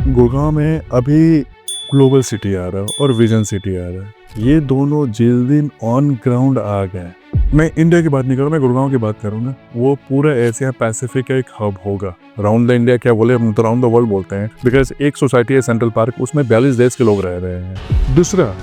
गुड़गांव में अभी global city आ रहा है और विजन सिटी आ रहा है। ये दोनों जिस दिन ऑन ग्राउंड आ गए, मैं इंडिया की बात नहीं करूँ, मैं गुड़गांव की बात करूँ ना, वो पूरा एशिया पैसिफिक का एक हब होगा। राउंड द इंडिया क्या बोले, हम तो राउंड द वर्ल्ड बोलते हैं, बिकॉज एक सोसाइटी है सेंट्रल पार्क, उसमें 42 देश के लोग रह रहे हैं। दूसरा,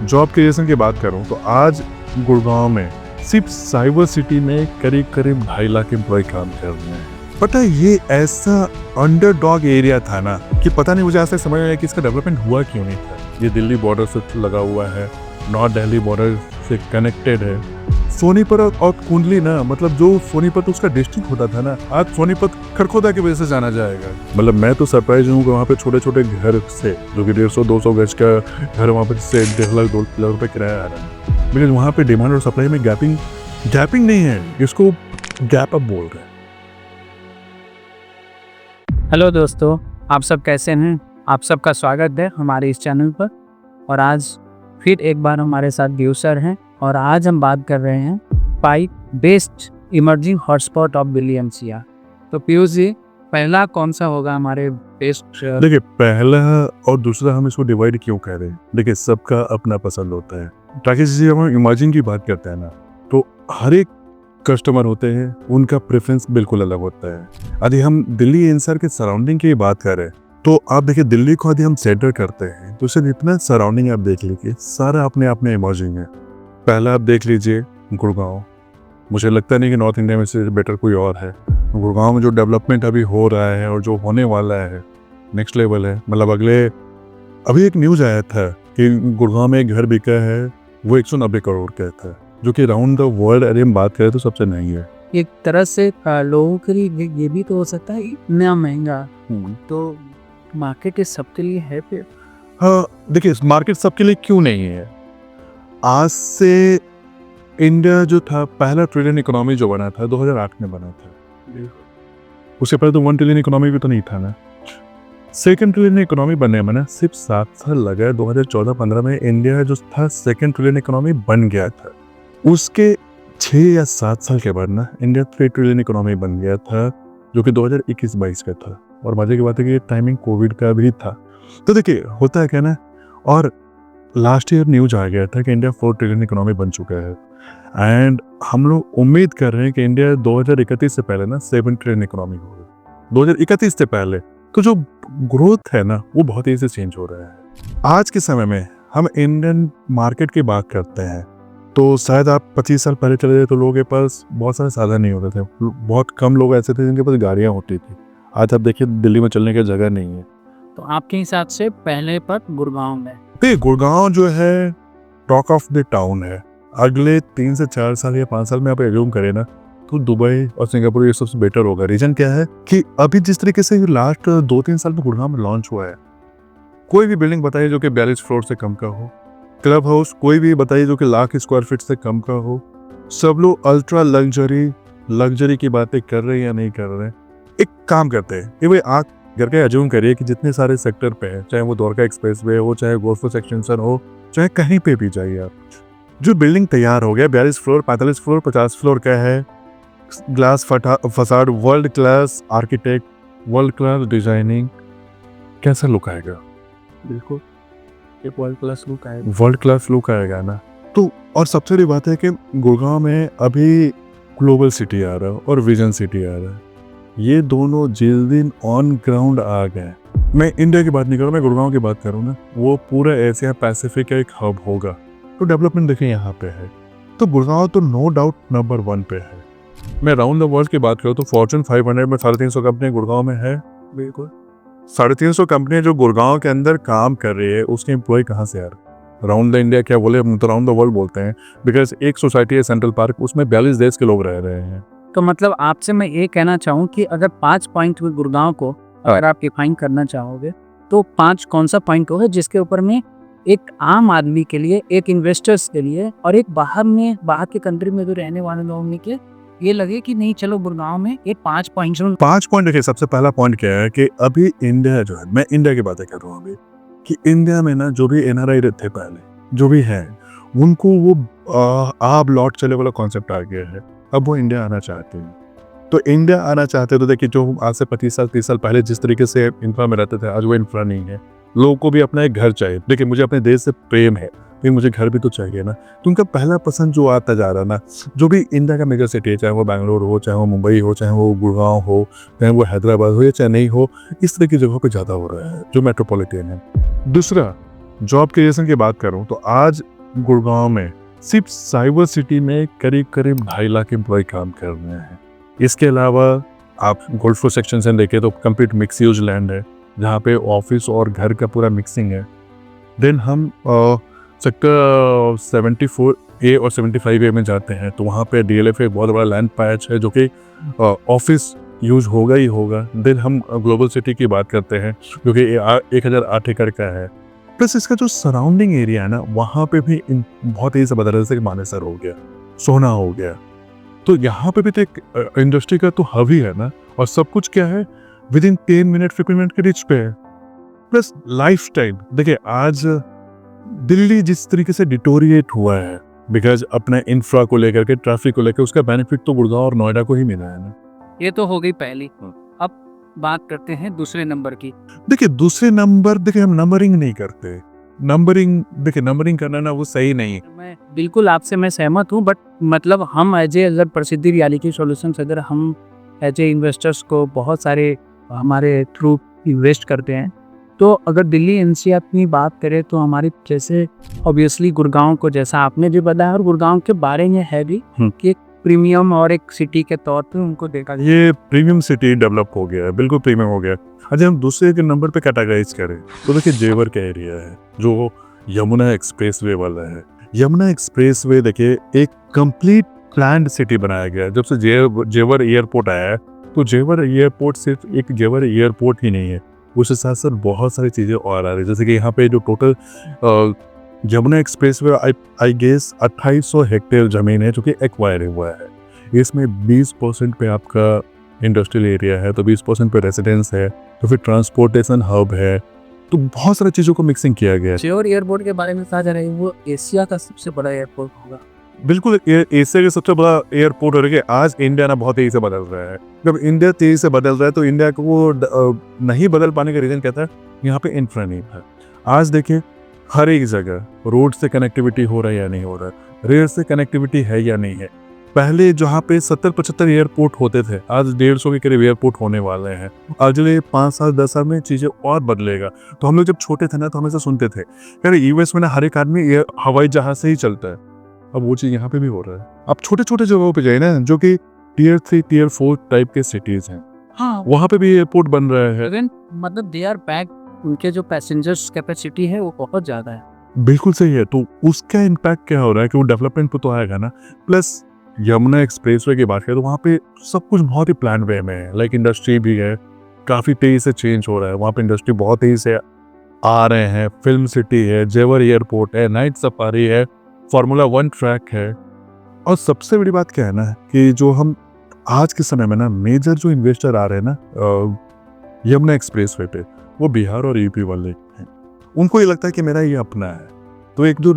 जॉब क्रिएशन की बात करूँ तो आज गुड़गांव में सिर्फ साइबर सिटी में करीब 2.5 लाख एम्प्लॉय काम कर रहे हैं। पता है, ये ऐसा अंडरडॉग एरिया था ना कि पता नहीं, मुझे आज तक समझ नहीं आया कि इसका डेवलपमेंट हुआ क्यों नहीं था। ये दिल्ली बॉर्डर से लगा हुआ है, नॉर्थ दिल्ली बॉर्डर से कनेक्टेड है। सोनीपत और कुंडली ना, मतलब जो सोनीपत उसका डिस्ट्रिक्ट होता था ना, आज सोनीपत खरखोदा की वजह से जाना जाएगा। मतलब मैं तो सरप्राइज हूँ कि वहाँ पे छोटे छोटे घर से, जो कि 150-200 गज का घर, वहाँ पे से 1.5 लाख 2 लाख रुपए किराया आ रहा है। लेकिन वहाँ पे डिमांड और सप्लाई में गैपिंग नहीं है, इसको गैप अप बोल रहे हैं। हेलो दोस्तों, आप सब कैसे हैं? आप सबका स्वागत है हमारे इस चैनल पर। और आज फिर एक बार हमारे साथ पीयूष सर हैं और आज हम बात कर रहे हैं 5 best emerging hotspot of Delhi NCR. तो पीयूष जी, पहला कौन सा होगा हमारे बेस्ट? देखिए, पहला और दूसरा हम इसको डिवाइड क्यों कर रहे हैं? देखिए, सबका अपना पसंद होता है। राकेश जी, हम इमर्जिंग की बात करते हैं ना, तो हर एक कस्टमर होते हैं, उनका प्रेफरेंस बिल्कुल अलग होता है। यदि हम दिल्ली एनसीआर के सराउंडिंग की बात करें तो आप देखिए, दिल्ली को यदि हम सेंटर करते हैं तो सिर्फ इतना सराउंडिंग आप देख लीजिए, सारा अपने आप में इमर्जिंग है। पहला आप देख लीजिए गुड़गांव, मुझे लगता नहीं कि नॉर्थ इंडिया में से बेटर कोई और है। गुड़गांव में जो डेवलपमेंट अभी हो रहा है और जो होने वाला है, नेक्स्ट लेवल है। मतलब अभी एक न्यूज़ आया था कि गुड़गांव में एक घर बिका है, वो 190 करोड़ का था, जो कि राउंड द वर्ल्ड यदि हम बात करें तो सबसे नहीं है। एक तरह से लोगों के लिए ये भी तो हो सकता है इतना महंगा, तो मार्केट इस सबके लिए है फिर? हाँ, देखिए, मार्केट सबके लिए क्यों नहीं है। आज से इंडिया जो था, पहला ट्रिलियन इकोनॉमी जो बना था 2008 में बना था। उससे पहले तो 1 ट्रिलियन इकोनॉमी भी तो नहीं था ना। सेकंड ट्रिलियन इकोनॉमी बनने में ना सिर्फ 7 साल लगा। 2014-15 में इंडिया जो था सेकंड ट्रिलियन इकोनॉमी बन गया था। उसके 6 या 7 साल के बाद ना इंडिया 3 ट्रिलियन इकोनॉमी बन गया था, जो कि 2021-22 का था। और मजे की बात है कि ये टाइमिंग कोविड का भी था। तो देखिए, होता है क्या ना, और लास्ट ईयर न्यूज आ गया था कि इंडिया 4 ट्रिलियन इकोनॉमी बन चुका है। एंड हम लोग उम्मीद कर रहे हैं कि इंडिया 2031 से पहले ना 7 ट्रिलियन इकोनॉमी होगा। 2031 से पहले तो जो ग्रोथ है ना, वो बहुत तेजी से चेंज हो रहा है। आज के समय में हम इंडियन मार्केट की बात करते हैं तो शायद आप 25 साल पहले चले जाए तो लोगों के पास बहुत सारे साधन नहीं होते थे। बहुत कम लोग ऐसे थे जिनके पास गाड़ियाँ होती थी। आज आप देखिए, दिल्ली में चलने की जगह नहीं है। तो आपके हिसाब से पहले पर गुड़गांव में? तो गुड़गांव जो है टॉक ऑफ द टाउन है। अगले 3 से 4 साल या 5 साल में आप एज्यूम करें ना, तो दुबई और सिंगापुर ये सबसे बेटर होगा। रीजन क्या है कि अभी जिस तरीके से लास्ट 2-3 साल में गुड़गांव में लॉन्च हुआ है, कोई भी बिल्डिंग बताइए जो कि 42 फ्लोर से कम का हो, क्लब हाउस कोई भी बताइए जो कि 1,00,000 स्क्वायर फीट से कम का हो, सब लोग अल्ट्रा लग्जरी की बातें कर रहे हैं या नहीं कर रहे हैं। एक काम करते हैं कि भाई आप करके एज्यूम करिए कि जितने सारे सेक्टर पे है, चाहे वो द्वारका एक्सप्रेस वे हो, चाहे गोल्फ एक्सटेंशन हो, चाहे कहीं पे भी जाइए आप, जो बिल्डिंग तैयार हो गया 42 फ्लोर, 45 फ्लोर, 50 फ्लोर का है, glass facade, world class architect, world class designing, कैसा लुक आएगा? बिल्कुल एक वर्ल्ड क्लास लुक आएगा ना। तो और सबसे बड़ी बात है कि गुड़गांव में अभी ग्लोबल सिटी आ रहा है और विजन सिटी आ रहा है। ये दोनों जिस दिन ऑन ग्राउंड आ गए, मैं इंडिया की बात नहीं करूँ, मैं गुड़गांव की बात करूँ ना, वो पूरा एशिया पैसिफिक का एक हब होगा। तो डेवलपमेंट देखिए यहाँ पे है, तो गुड़गांव तो नो डाउट नंबर 1 पे है। मैं राउंड द वर्ल्ड की बात करूँ तो फॉर्च्यून 500 में 350 कंपनी गुड़गांव में है। बिल्कुल 350 कंपनी जो गुड़गांव के अंदर काम कर रही है, उसके एम्प्लॉय कहाँ से आ रहे हैं? राउंड द इंडिया क्या बोले, हम तो राउंड द वर्ल्ड बोलते हैं, बिकॉज एक सोसाइटी है सेंट्रल पार्क, उसमें 42 देश के लोग रह रहे हैं। तो मतलब आपसे मैं ये कहना चाहूँ कि अगर 5 पॉइंट में गुड़गांव को अगर आप डिफाइन करना चाहोगे तो 5 कौन सा पॉइंट होगा जिसके ऊपर में एक आम आदमी के लिए, एक इन्वेस्टर्स के लिए और एक बाहर के कंट्री में जो रहने वाले लोगों के ये लगे कि नहीं चलो गुड़गांव में ये 5 पॉइंट। देखिए, सबसे पहला पॉइंट क्या है कि अभी इंडिया जो है, मैं इंडिया की बातें कर रहा हूँ अभी, कि इंडिया में ना जो भी एनआरआई थे पहले, जो भी है, उनको वो आप लौट चले वाला कॉन्सेप्ट आ गया है। अब वो इंडिया आना चाहते हैं। तो इंडिया आना चाहते तो देखिए, जो आज से 25 साल 30 साल पहले जिस तरीके से इंफ्रा में रहते थे, आज वो इंफ्रा नहीं है। लोगों को भी अपना एक घर चाहिए। देखिए, मुझे अपने देश से प्रेम है, लेकिन मुझे घर भी तो चाहिए ना। तो उनका पहला पसंद जो आता जा रहा ना, जो भी इंडिया का मेजर सिटी है, चाहे वो बैंगलोर हो, चाहे वो मुंबई हो, चाहे वो गुड़गांव हो, चाहे वो हैदराबाद हो या चेन्नई हो, इस तरह की जगहों पे ज़्यादा हो रहा है जो मेट्रोपॉलिटन है। दूसरा, जॉब क्रिएशन की बात करूँ तो आज गुड़गांव में सिर्फ साइबर सिटी में करीब करीब 2.5 लाख एम्प्लॉय काम कर रहे हैं। इसके अलावा आप गोल्ड फ्लोर सेक्शन से देखें तो कंप्लीट मिक्स यूज लैंड है, जहाँ पे ऑफिस और घर का पूरा मिक्सिंग है। देन हम सेक्टर 74A और 75A में जाते हैं तो वहाँ पे DLF एक बहुत बड़ा लैंड पैच है जो कि ऑफिस यूज होगा ही होगा। देन हम ग्लोबल सिटी की बात करते हैं जो कि 1008 एकड़ का है। प्लस इसका जो सराउंडिंग एरिया है ना, वहाँ पे भी बहुत तेजी से बदल रहा है, जैसे कि मानेसर हो गया, सोना हो गया। तो यहाँ पे भी तो एक इंडस्ट्री का तो हब ही है ना, और सब कुछ क्या है विद इन 10 मिनट 15 मिनट के रिच पे है। प्लस लाइफ स्टाइल देखिए, आज दिल्ली जिस तरीके से डिटोरिएट हुआ है बिकॉज अपने इंफ्रा को लेकर के, ट्रैफिक को लेकर, उसका बेनिफिट तो गुड़गांव और नोएडा को ही मिला है ना। ये तो हो गई पहली। अब बात करते हैं दूसरे नंबर की। देखिए, दूसरे नंबर, देखिए हम नंबरिंग नहीं करते। नंबरिंग करना ना वो सही नहीं है। मैं बिल्कुल आपसे मैं सहमत हूँ, बट मतलब हम एज ए अगर प्रसिद्धि रियलिटी सॉल्यूशंस, अगर हम एज ए इन्वेस्टर्स को बहुत सारे हमारे थ्रू इन्वेस्ट करते हैं, तो अगर दिल्ली NCR की बात करें तो हमारी जैसे ऑब्वियसली गुड़गांव को, जैसा आपने भी बताया, और गुड़गांव के बारे में है भी कि एक प्रीमियम और एक सिटी के तौर पे उनको देखा जाए। ये प्रीमियम सिटी डेवलप हो गया है, बिल्कुल प्रीमियम हो गया। अच्छा, हम दूसरे के नंबर पे कैटेगराइज करें तो देखिए जेवर का एरिया है जो यमुना एक्सप्रेसवे वाला है। यमुना एक्सप्रेसवे देखिए एक कंप्लीट प्लान्ड सिटी बनाया गया है। जब से जेवर एयरपोर्ट आया है तो जेवर एयरपोर्ट सिर्फ एक जेवर एयरपोर्ट ही नहीं है, उसके साथ साथ बहुत सारी चीज़ें और आ रही है। जैसे कि यहाँ पे जो total Yamuna expressway I guess 2800 hectare ज़मीन है जो कि एक्वायर हुआ है। इसमें 20% पे आपका इंडस्ट्रियल एरिया है, तो 20% पे रेजिडेंस है, तो फिर ट्रांसपोर्टेशन हब है, तो बहुत सारी चीज़ों को मिक्सिंग किया गया है। जेवर एयरपोर्ट के बारे में कहा जा रहा है वो एशिया का सबसे बड़ा एयरपोर्ट होगा। बिल्कुल, एशिया का सबसे बड़ा एयरपोर्ट हो रहा है। आज इंडिया ना बहुत तेज़ी से बदल रहा है। जब इंडिया तेज़ी से बदल रहा है तो इंडिया को वो नहीं बदल पाने का रीज़न क्या था? यहाँ पे इंफ्रा नहीं था। आज देखिए हर एक जगह रोड से कनेक्टिविटी हो रहा है या नहीं हो रहा है, रेल से कनेक्टिविटी है या नहीं है। पहले जहाँ पे 70-75 एयरपोर्ट होते थे, आज 150 के करीब एयरपोर्ट होने वाले हैं। अगले 5 साल 10 साल में चीज़ें और बदलेगा। तो हम लोग जब छोटे थे ना तो हमेशा सुनते थे यार US में ना हर एक आदमी हवाई जहाज से ही चलता है। अब वो चीज़ यहाँ पे भी हो रहा है। अब छोटे छोटे जगहों पे जाए ना, जो कि Tier 3 Tier 4 टाइप के सिटीज़ हैं, हाँ, वहाँ पे भी एयरपोर्ट बन रहा है। मतलब दे आर पैक, उनके जो पैसेंजर्स कैपेसिटी है वो बहुत ज़्यादा है। बिल्कुल सही है। तो उसका इम्पैक्ट क्या हो रहा है कि वो डेवलपमेंट पे तो आएगा ना। प्लस यमुना एक्सप्रेसवे की बात करें तो वहाँ पे सब कुछ बहुत ही प्लान वे में है। लाइक इंडस्ट्री भी है, काफ़ी तेज़ी से चेंज हो रहा है। वहाँ पे इंडस्ट्री बहुत तेज़ी से आ रहे हैं। फिल्म सिटी है, जेवर एयरपोर्ट है, नाइट सफारी है, Formula 1 ट्रैक है। और सबसे बड़ी बात क्या है ना कि जो हम आज के समय में ना मेजर जो इन्वेस्टर आ रहे हैं ना यमुना एक्सप्रेसवे पे, वो बिहार और यूपी वाले हैं। उनको ये लगता है कि मेरा ये अपना है, तो एक जो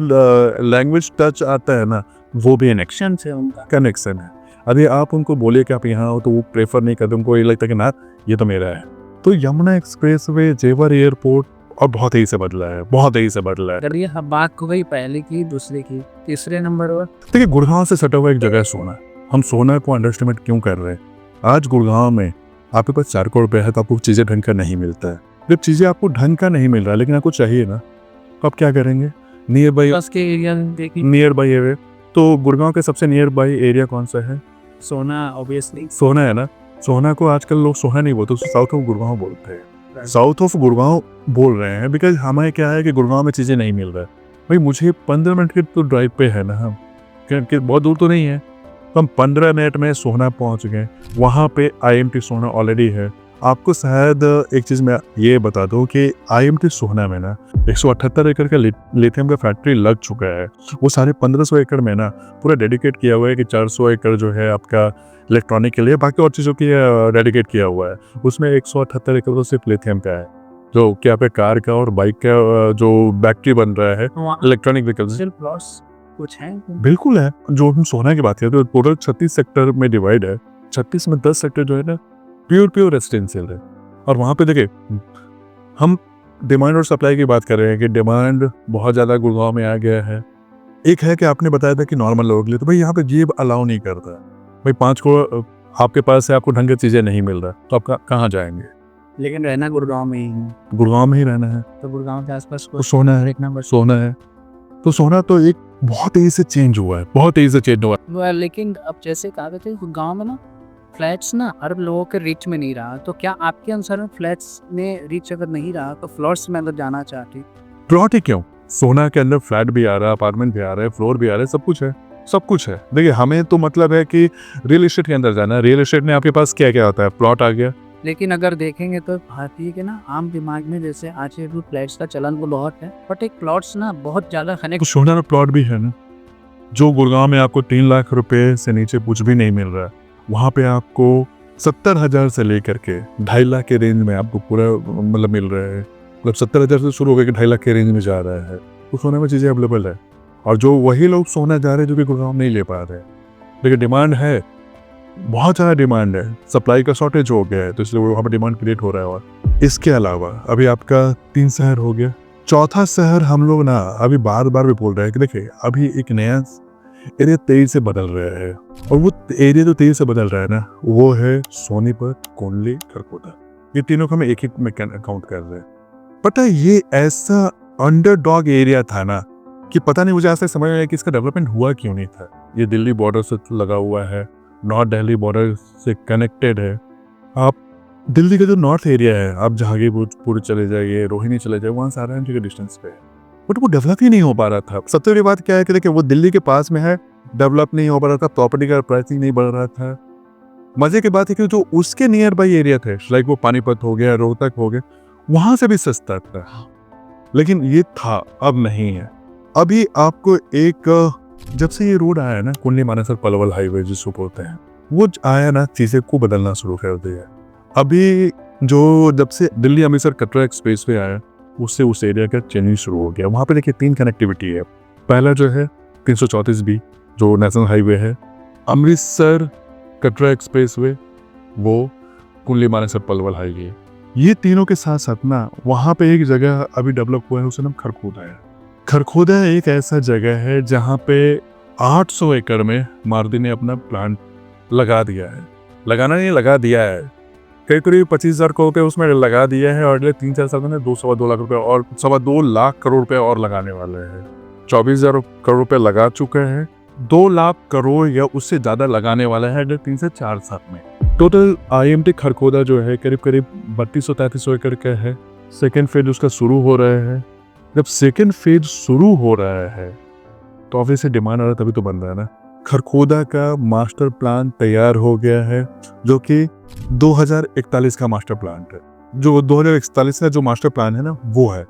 लैंग्वेज टच आता है ना, वो भी कनेक्शन से उनका कनेक्शन है। अभी आप उनको बोलिए कि आप यहाँ हो तो वो प्रेफर नहीं करते, उनको ये लगता है कि ना ये तो मेरा है। तो यमुना एक्सप्रेसवे, जेवर एयरपोर्ट और बहुत तेजी से बदला है, बहुत तेजी से बदला है। अगर ये बात हो गई पहले की, दूसरे की, तीसरे नंबर पर देखिए, गुड़गांव से सटा हुआ एक जगह है सोना। हम सोना को अंडरस्टिमेट क्यों कर रहे हैं? आज गुड़गांव में आपके पास 4 करोड़ रुपये है तो आपको चीज़ें ढंग का नहीं मिलता है। जब चीज़ें आपको ढंग का नहीं मिल रहा है लेकिन आपको चाहिए ना, तो आप क्या करेंगे? नियर बाई के एरिया देखिए, नियर बाई एरिया। तो गुड़गांव के सबसे नियर बाई एरिया कौन सा है? सोना ऑब्वियसली। सोना है ना। सोना को आजकल लोग सोना नहीं बोलते, उसको साउथ ऑफ गुड़गांव बोलते हैं। साउथ ऑफ गुड़गांव बोल रहे हैं बिकॉज हमें क्या है कि गुड़गांव में चीज़ें नहीं मिल रहा है। भाई मुझे 15 मिनट के तो ड्राइव पे है ना, हम कि बहुत दूर तो नहीं है, तो हम 15 मिनट में सोना पहुंच गए। वहाँ पे IMT सोना ऑलरेडी है। आपको शायद एक चीज़ मैं ये बता दूं कि IMT सोना में ना 178 एकड़ का लिथियम का फैक्ट्री लग चुका है। वो सारे 1500 एकड़ में ना पूरा डेडिकेट किया हुआ है कि 400 एकड़ जो है आपका इलेक्ट्रॉनिक के लिए, बाकी और चीज़ों की डेडिकेट किया हुआ है। उसमें 178 एकड़ तो सिर्फ लिथियम का है, जो कि आप कार का और बाइक का जो बैटरी बन रहा है, इलेक्ट्रॉनिक व्हीकल्स कुछ है। बिल्कुल है। जो हम सोना की बात करते हैं तो टोटल 36 सेक्टर में डिवाइड है। 36 में 10 सेक्टर जो है ना प्योर रेसिडेंशियल है। और वहाँ पे देखिए हम डिमांड और सप्लाई की बात कर रहे हैं कि डिमांड बहुत ज़्यादा गुड़गांव में आ गया है। एक है कि आपने बताया था कि नॉर्मल लोगों के लिए, तो भाई यहाँ पे जेब अलाउ नहीं करता। भाई 5 करोड़ आपके पास है, आपको ढंग की चीज़ें नहीं मिल रहा, तो आप कहाँ जाएंगे? लेकिन रहना गुड़गांव में ही है, गुड़गांव में ही रहना है, तो गुड़गांव के आसपास तो सोना है, एक नंबर सोना है, तो सोना तो एक बहुत तेज़ी से चेंज हुआ है, बहुत तेज़ी से चेंज हुआ है। लेकिन अब जैसे कहा कहते हैं गांव में ना फ्लैट्स ना हर लोगों के रीच में नहीं रहा, तो क्या आपके अनुसार में फ्लैट्स में रीच अगर नहीं रहा तो फ्लोर्स में अगर जाना चाहते? प्लॉट ही क्यों, सोना के अंदर फ्लैट भी आ रहा है, अपार्टमेंट भी आ रहा है, फ्लोर भी आ रहा है, सब कुछ है, सब कुछ है। देखिए हमें तो मतलब है कि रियल एस्टेट के अंदर जाना है। रियल एस्टेट में आपके पास क्या क्या होता है, प्लॉट आ गया। लेकिन अगर देखेंगे तो भारतीय के ना आम दिमाग में जैसे आज भी फ्लैट्स का चलन वो बहुत है, बट एक प्लॉट्स ना बहुत ज्यादा तो कनेक्ट। सोना में प्लॉट भी है ना, जो गुड़गांव में आपको 3 लाख रुपए से नीचे कुछ भी नहीं मिल रहा है, वहाँ पे आपको 70,000 से लेकर के 2.5 लाख के रेंज में आपको पूरा मतलब मिल रहा है। मतलब 70,000 से शुरू होकर के 2.5 लाख के रेंज में जा रहा है, तो सोने में चीज़ें अवेलेबल है। और जो वही लोग सोना जा रहे हैं जो कि गुड़गांव नहीं ले पा रहे हैं, लेकिन डिमांड है, बहुत ज़्यादा डिमांड है, सप्लाई का शॉर्टेज हो गया है, तो इसलिए वहाँ पर डिमांड क्रिएट हो रहा है। और इसके अलावा अभी आपका 3 शहर हो गया, चौथा शहर हम लोग ना अभी बार बार भी बोल रहे हैं कि देखिए अभी एक नया एरिया तेजी से बदल रहा है, और वो एरिया जो तेजी से बदल रहा है ना, वो है सोनीपत, कोंडली, खरखोदा। ये तीनों को हम एक में काउंट कर रहे हैं। पता है ये ऐसा अंडरडॉग एरिया था ना कि पता नहीं, मुझे आज तक समझ में आया कि इसका डेवलपमेंट हुआ क्यों नहीं था। ये दिल्ली बॉर्डर से लगा हुआ है, नॉर्थ दिल्ली बॉर्डर से कनेक्टेड है। आप दिल्ली का जो नॉर्थ एरिया है, आप जहांगीरपुर चले जाइए, रोहिणी चले जाइए, वहाँ सारा के डिस्टेंस पे है, बट वो डेवलप ही नहीं हो पा रहा था। सबसे बड़ी बात क्या है कि देखिए वो दिल्ली के पास में है, डेवलप नहीं हो पा रहा था, प्रॉपर्टी का प्राइसिंग नहीं बढ़ रहा था। मजे की बात है कि जो उसके नियर बाई एरिया थे, लाइक वो पानीपत हो गया, रोहतक हो गया, वहां से भी सस्ता था, लेकिन ये था, अब नहीं है। अभी आपको एक जब से ये रोड आया है ना, कुंडली मानेसर पलवल हाईवे जिसको बोलते हैं, वो आया ना, चीजें को बदलना शुरू कर दिया। अभी जो जब से दिल्ली अमृतसर कटरा एक्सप्रेस वे आया, उससे उस एरिया का चेंजिंग शुरू हो गया। वहाँ पे देखिए 3 कनेक्टिविटी है। पहला जो है 334B जो नेशनल हाईवे है, अमृतसर कटरा एक्सप्रेस वे, वो कुंडली मानेसर पलवल हाईवे, ये तीनों के साथ साथ ना वहाँ पे एक जगह अभी डेवलप हुआ है, उसका नाम खरखोदा है। खरखोदा एक ऐसा जगह है जहाँ पे 800 एकड़ में मारुति ने अपना प्लांट लगा दिया है। लगाना नहीं, लगा दिया है, करीब 25,000 करोड़ रुपये उसमें लगा दिया है, और अगले 3-4 साल में 2-2.25 लाख रुपए और 2.25 लाख करोड़ रुपए और लगाने वाले हैं। 24,000 करोड़ रुपए लगा चुके हैं, 2 लाख करोड़ या उससे ज़्यादा लगाने वाला है अगले 3 से 4 साल में। टोटल IMT खरखोदा जो है करीब 3200-3300 एकड़ का है। सेकेंड फेज उसका शुरू हो रहा है। जब सेकेंड फेज शुरू हो रहा है तो ऑब्वियसली डिमांड आ रहा है, तभी तो बन रहा है ना। खरखोदा का मास्टर प्लान तैयार हो गया है, जो कि 2041 का मास्टर प्लान है। जो 2041 का जो मास्टर प्लान है ना, वो है।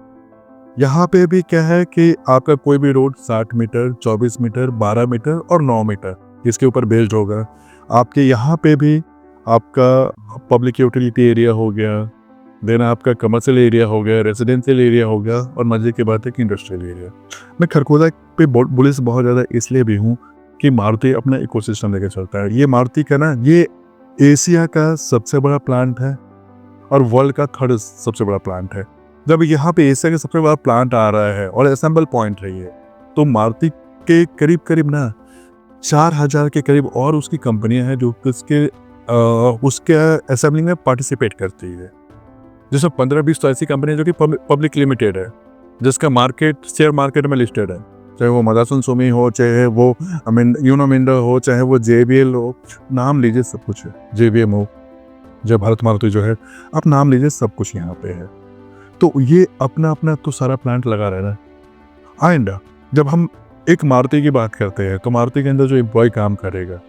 यहाँ पे भी क्या है कि आपका कोई भी रोड 60 मीटर, 24 मीटर, 12 मीटर और 9 मीटर इसके ऊपर बेस्ड होगा। आपके यहाँ पे भी आपका पब्लिक यूटिलिटी एरिया हो गया, देन आपका कमर्शियल एरिया हो गया, रेजिडेंशियल एरिया हो गया, और मजे की बात है कि इंडस्ट्रियल एरिया। मैं खरखोदा पे बुलिस बहुत ज़्यादा इसलिए भी हूँ कि मारुति अपना इकोसिस्टम लेकर चलता है। ये मारुति का ना, ये एशिया का सबसे बड़ा प्लांट है और वर्ल्ड का 3rd सबसे बड़ा प्लांट है। जब यहाँ पे एशिया का सबसे बड़ा प्लांट आ रहा है और असेंबल पॉइंट है ये, तो मारुति के करीब ना 4,000 के करीब और उसकी कंपनियां हैं जो उसके असेंबलिंग में पार्टिसिपेट करती है, जिसमें 15-20 तो ऐसी कंपनी है जो कि पब्लिक लिमिटेड है, जिसका मार्केट शेयर मार्केट में लिस्टेड है, चाहे वो मदासन सुमी हो, चाहे वो यूनो मिंडा हो, चाहे वो JBL हो, नाम लीजिए सब कुछ है। JBM हो, जय भारत मारुति जो है, आप नाम लीजिए, सब कुछ यहाँ पे है। तो ये अपना तो सारा प्लांट लगा रहा है ना। एंड जब हम एक मारुति की बात करते हैं तो मारुति के अंदर जो एम्प्लॉय काम करेगा,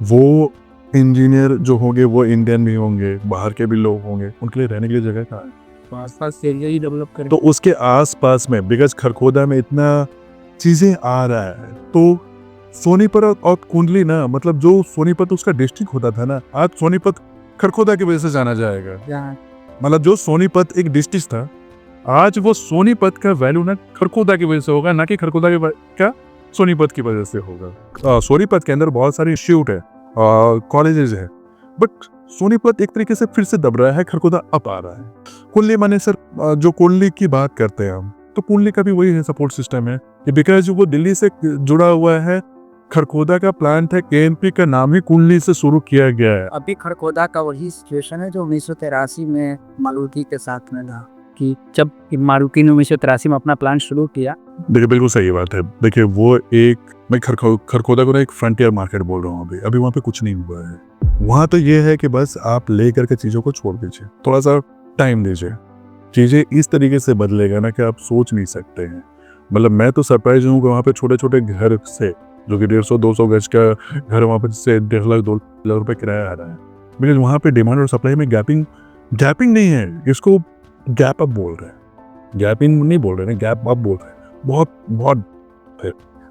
वो इंजीनियर जो होंगे वो इंडियन भी होंगे, बाहर के भी लोग होंगे, उनके लिए रहने के लिए जगह कहाँ है? आसपास एरिया ही डेवलप करें, तो उसके आसपास में, बिकॉज खरखोदा में इतना चीजें आ रहा है, तो सोनीपत और कुंडली ना, मतलब जो सोनीपत उसका डिस्ट्रिक्ट होता था ना, आज सोनीपत खरखोदा की वजह से जाना जाएगा। मतलब जो सोनीपत एक डिस्ट्रिक्ट था, आज वो सोनीपत का वैल्यू ना खरखोदा की वजह से होगा, ना कि खरखोदा के क्या सोनीपत की वजह से होगा। सोनीपत के अंदर बहुत सारे इंस्टीट्यूट है, कॉलेजेस है, बट सोनीपत एक तरीके से फिर से दब रहा है, खरखोदा अब आ रहा है। कुल्ली माने सर जो कुल्ली की बात करते हैं हम, तो कुल्ली का भी वही है सपोर्ट सिस्टम है, बिकॉज वो दिल्ली से जुड़ा हुआ है। खरखोदा का प्लांट है, केएनपी का नाम ही कुल्ली से शुरू किया गया है। अभी खरखोदा का वही सिचुएशन है जो 1983 में मारुति के साथ में था, कि जब मारुति ने 1983 में अपना प्लांट शुरू किया। देखिए बिल्कुल सही बात है। देखिए वो एक, मैं खरखोदा को ना एक फ्रंटियर मार्केट बोल रहा हूँ अभी वहाँ पे कुछ नहीं हुआ है। वहाँ तो ये है कि बस आप ले करके चीज़ों को छोड़ दीजिए, थोड़ा सा टाइम दीजिए, चीज़ें इस तरीके से बदलेगा ना कि आप सोच नहीं सकते हैं। मतलब मैं तो सरप्राइज हूँ कि वहाँ पे छोटे छोटे घर से, जो कि 150-200 गज का घर, वहाँ पे से 1.5 लाख 2 लाख रुपए किराया आ रहा है। बिकॉज वहाँ पे डिमांड और सप्लाई में गैपिंग नहीं है, इसको गैप अप बोल रहे हैं, गैपिंग नहीं बोल रहे हैं, गैप अप बोल रहे हैं। बहुत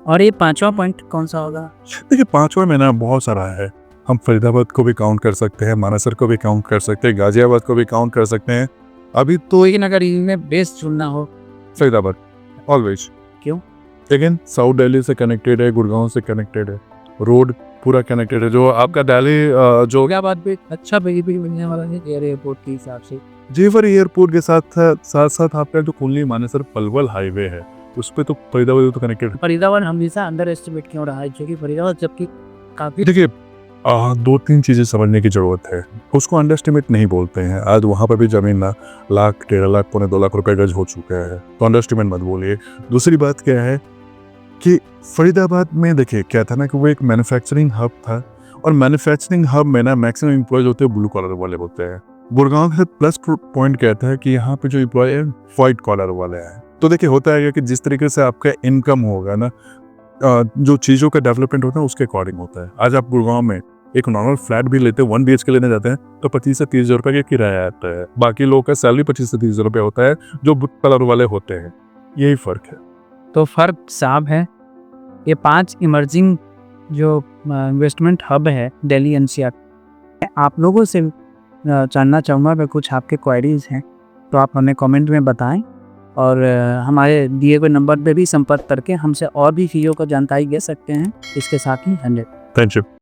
और ये 5वां पॉइंट कौन सा होगा? देखिए 5वां में ना बहुत सारा है। हम फरीदाबाद को भी काउंट कर सकते हैं, मानेसर को भी काउंट कर सकते हैं, गाजियाबाद को भी काउंट कर सकते हैं। अभी तो लेकिन अगर इनमें बेस चुनना हो, फरीदाबाद ऑलवेज। क्यों? अगेन साउथ दिल्ली से कनेक्टेड है, गुड़गांव से कनेक्टेड है, रोड पूरा कनेक्टेड है। जो आपका दिल्ली जो फरीदाबाद भी अच्छा बेनिफिट मिलने वाला है एयरपोर्ट के हिसाब से। जेवर एयरपोर्ट के साथ आपका जो कुल्ली मानेसर पलवल हाईवे है, उस पे तो फरीदाबाद तो कनेक्टेड है। फरीदाबाद हमेशा अंडर एस्टिमेट क्यों रहा है? क्योंकि फरीदाबाद जबकि काफी देखिए 2-3 चीज़ें समझने की ज़रूरत है, उसको अंडर एस्टिमेट नहीं बोलते हैं। आज वहाँ पर भी ज़मीन ना 1 लाख 1.5 लाख 1.25 लाख रुपए गज हो चुका है, तो अंडर एस्टिमेट मत बोलिए। दूसरी बात क्या है कि फरीदाबाद में देखिए क्या था ना कि वो एक मैन्युफैक्चरिंग हब था, और मैन्युफैक्चरिंग हब में ना मैक्सिमम एम्प्लॉयज होते हैं ब्लू कॉलर वाले होते हैं। गुड़गांव का प्लस पॉइंट कहता है कि यहाँ पे जो एम्प्लॉय है वाइट कॉलर वाले हैं। तो देखिए होता है कि जिस तरीके से आपका इनकम होगा ना, जो चीज़ों का डेवलपमेंट होता है उसके अकॉर्डिंग होता है। आज आप गुड़गांव में एक नॉर्मल फ्लैट भी लेते हैं, 1 BHK लेने जाते हैं तो 25 से 30 हज़ार रुपये का किराया आता है। बाकी लोगों का सैलरी 25 से 30 हज़ार रुपये होता है जो ब्लू कलर वाले होते हैं। यही फ़र्क है। तो फर्क साफ है। ये 5 इमर्जिंग जो इन्वेस्टमेंट हब है दिल्ली एनसीआर, आप लोगों से जानना चाहूँगा अगर कुछ आपके क्वेरीज हैं तो आप हमें कमेंट में बताएं, और हमारे दिए हुए नंबर पे भी संपर्क करके हमसे और भी चीज़ों को जानकारी ले सकते हैं। इसके साथ ही 100। Thank you.